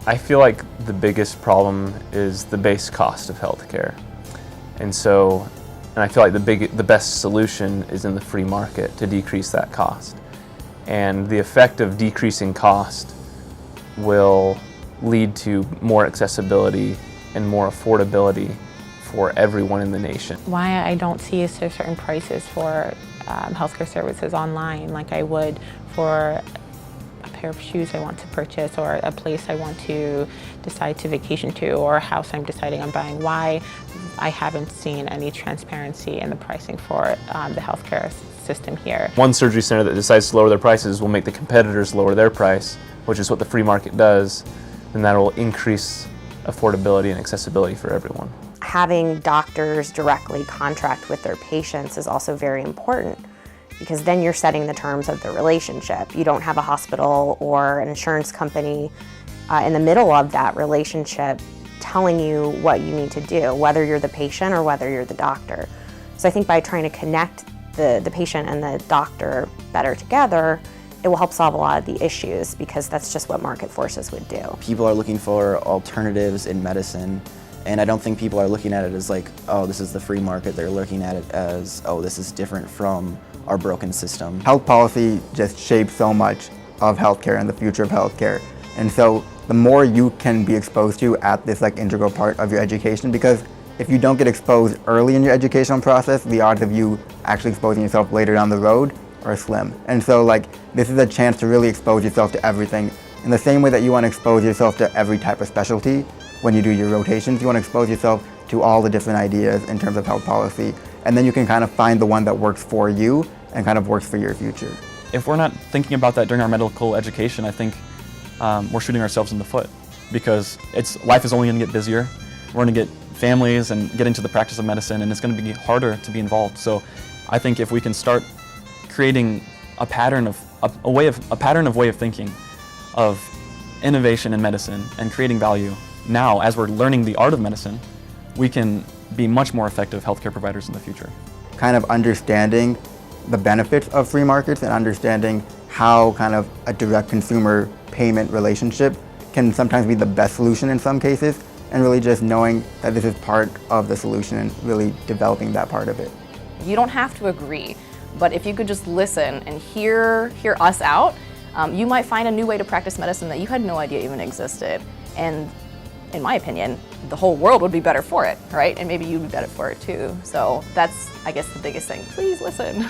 I feel like the biggest problem is the base cost of healthcare. And I feel like the best solution is in the free market to decrease that cost. And the effect of decreasing cost will lead to more accessibility and more affordability for everyone in the nation. Why I don't see certain prices for healthcare services online like I would for a pair of shoes I want to purchase, or a place I want to decide to vacation to, or a house I'm deciding on buying. Why I haven't seen any transparency in the pricing for the healthcare system here. One surgery center that decides to lower their prices will make the competitors lower their price, which is what the free market does, and that will increase affordability and accessibility for everyone. Having doctors directly contract with their patients is also very important, because then you're setting the terms of the relationship. You don't have a hospital or an insurance company in the middle of that relationship telling you what you need to do, whether you're the patient or whether you're the doctor. So I think by trying to connect the patient and the doctor better together, it will help solve a lot of the issues, because that's just what market forces would do. People are looking for alternatives in medicine, and I don't think people are looking at it as like, oh, this is the free market. They're looking at it as, oh, this is different from our broken system. Health policy just shapes so much of healthcare and the future of healthcare. And so the more you can be exposed to at this integral part of your education, because if you don't get exposed early in your educational process, the odds of you actually exposing yourself later down the road are slim. And so this is a chance to really expose yourself to everything. In the same way that you want to expose yourself to every type of specialty when you do your rotations, you want to expose yourself to all the different ideas in terms of health policy. And then you can kind of find the one that works for you and kind of works for your future. If we're not thinking about that during our medical education, I think we're shooting ourselves in the foot, because life is only going to get busier. We're going to get families and get into the practice of medicine, and it's going to be harder to be involved. So I think if we can start creating a pattern of way of thinking, of innovation in medicine and creating value now as we're learning the art of medicine, we can be much more effective healthcare providers in the future. Kind of understanding the benefits of free markets and understanding how kind of a direct consumer payment relationship can sometimes be the best solution in some cases, and really just knowing that this is part of the solution and really developing that part of it. You don't have to agree, but if you could just listen and hear us out, you might find a new way to practice medicine that you had no idea even existed. And in my opinion, the whole world would be better for it, right? And maybe you'd be better for it too. So that's, I guess, the biggest thing. Please listen.